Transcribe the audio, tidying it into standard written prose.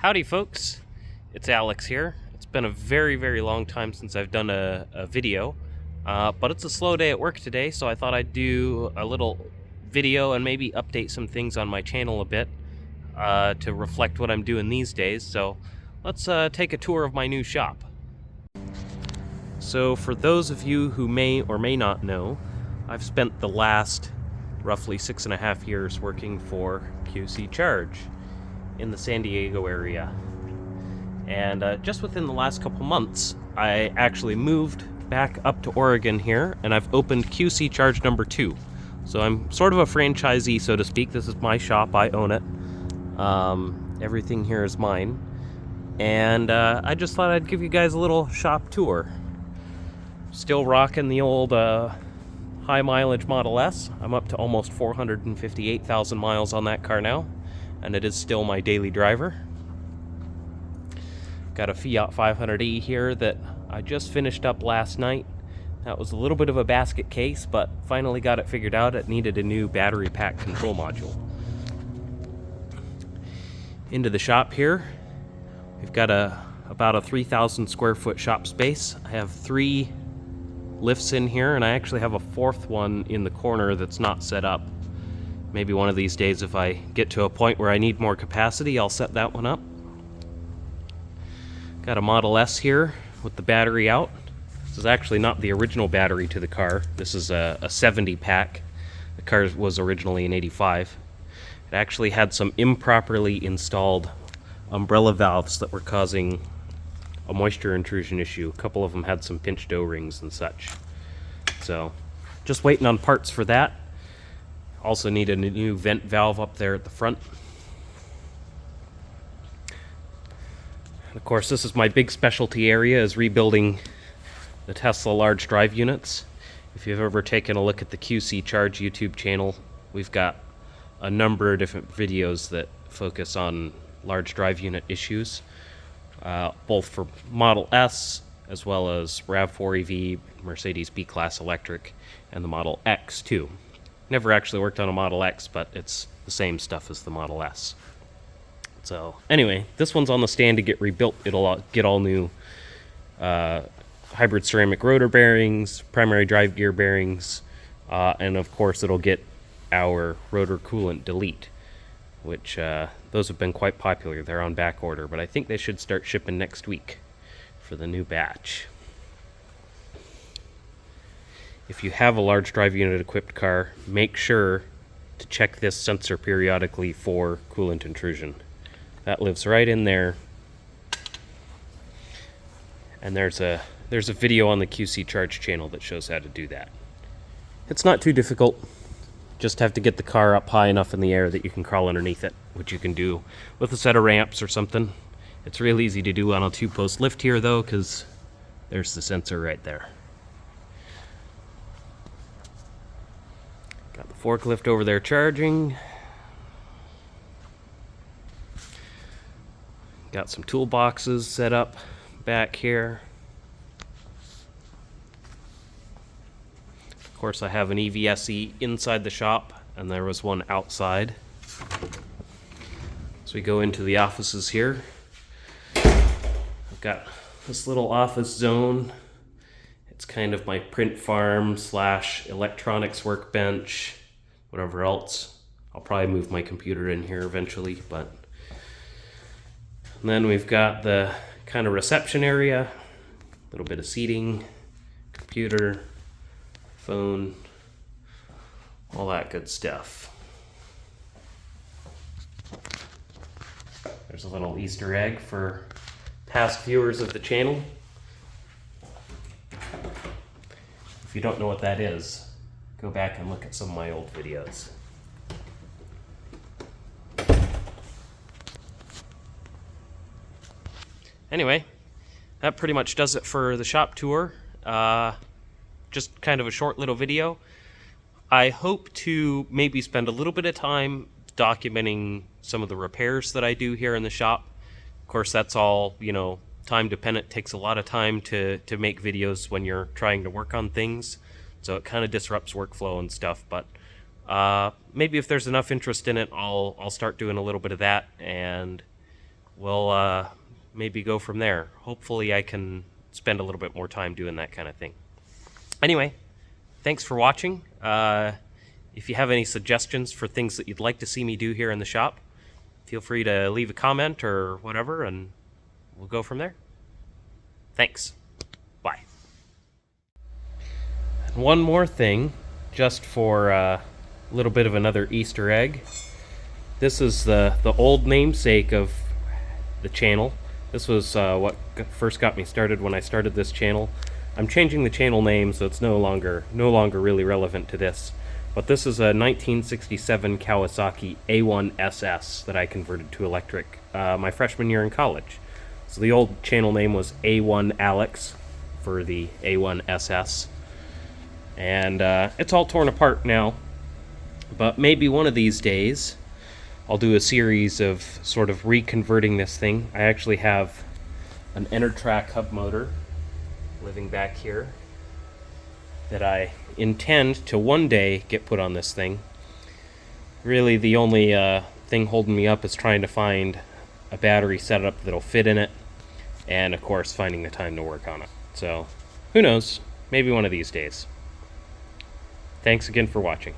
Howdy folks, it's Alex here. It's been a very long time since I've done a video, but it's a slow day at work today, so I thought I'd do a little video and maybe update some things on my channel a bit to reflect what I'm doing these days. So let's take a tour of my new shop. So for those of you who may or may not know, I've spent the last roughly 6.5 years working for QC Charge in the San Diego area. And just within the last couple months, I actually moved back up to Oregon here, and I've opened QC Charge number 2. So I'm sort of a franchisee, so to speak. This is my shop, I own it. Everything here is mine. And I just thought I'd give you guys a little shop tour. Still rocking the old high mileage Model S. I'm up to almost 458,000 miles on that car now, and it is still my daily driver. Got a Fiat 500e here that I just finished up last night. That was a little bit of a basket case, but finally got it figured out. It needed a new battery pack control module. Into the shop here, we've got about a 3,000 square foot shop space. I have 3 lifts in here, and I actually have a 4th one in the corner that's not set up. Maybe one of these days, if I get to a point where I need more capacity, I'll set that one up. Got a Model S here with the battery out. This is actually not the original battery to the car. This is a 70 pack. The car was originally an 85. It actually had some improperly installed umbrella valves that were causing a moisture intrusion issue. A couple of them had some pinched O-rings and such. So just waiting on parts for that. Also need a new vent valve up there at the front. And of course, this is my big specialty area, is rebuilding the Tesla large drive units. If you've ever taken a look at the QC Charge YouTube channel, we've got a number of different videos that focus on large drive unit issues, both for Model S as well as RAV4 EV, Mercedes B-Class Electric, and the Model X too. Never actually worked on a Model X, but it's the same stuff as the Model S. So anyway, this one's on the stand to get rebuilt. It'll get all new hybrid ceramic rotor bearings, primary drive gear bearings, and of course it'll get our rotor coolant delete, which those have been quite popular. They're on back order, but I think they should start shipping next week for the new batch. If you have a large drive unit equipped car, make sure to check this sensor periodically for coolant intrusion. That lives right in there. And there's a video on the QC Charge channel that shows how to do that. It's not too difficult. Just have to get the car up high enough in the air that you can crawl underneath it, which you can do with a set of ramps or something. It's real easy to do on a 2-post lift here though, because there's the sensor right there. Got the forklift over there charging. Got some toolboxes set up back here. Of course, I have an EVSE inside the shop, and there was one outside. So we go into the offices here. I've got this little office zone. It's kind of my print farm / electronics workbench, whatever else. I'll probably move my computer in here eventually, but... And then we've got the kind of reception area, a little bit of seating, computer, phone, all that good stuff. There's a little Easter egg for past viewers of the channel. If you don't know what that is, go back and look at some of my old videos. Anyway, that pretty much does it for the shop tour. Just kind of a short little video. I hope to maybe spend a little bit of time documenting some of the repairs that I do here in the shop. Of course, that's all, time dependent. It takes a lot of time to make videos when you're trying to work on things. So it kind of disrupts workflow and stuff, but maybe if there's enough interest in it, I'll start doing a little bit of that, and we'll maybe go from there. Hopefully I can spend a little bit more time doing that kind of thing. Anyway, thanks for watching. If you have any suggestions for things that you'd like to see me do here in the shop, feel free to leave a comment or whatever, and we'll go from there. Thanks. Bye. And one more thing, just for a little bit of another Easter egg. This is the old namesake of the channel. This was what first got me started when I started this channel. I'm changing the channel name so it's no longer really relevant to this. But this is a 1967 Kawasaki A1SS that I converted to electric my freshman year in college. So the old channel name was A1 Alex for the A1SS. And it's all torn apart now. But maybe one of these days I'll do a series of sort of reconverting this thing. I actually have an Enertrack hub motor living back here that I intend to one day get put on this thing. Really the only thing holding me up is trying to find a battery setup that'll fit in it, and of course finding the time to work on it. So who knows, maybe one of these days. Thanks again for watching.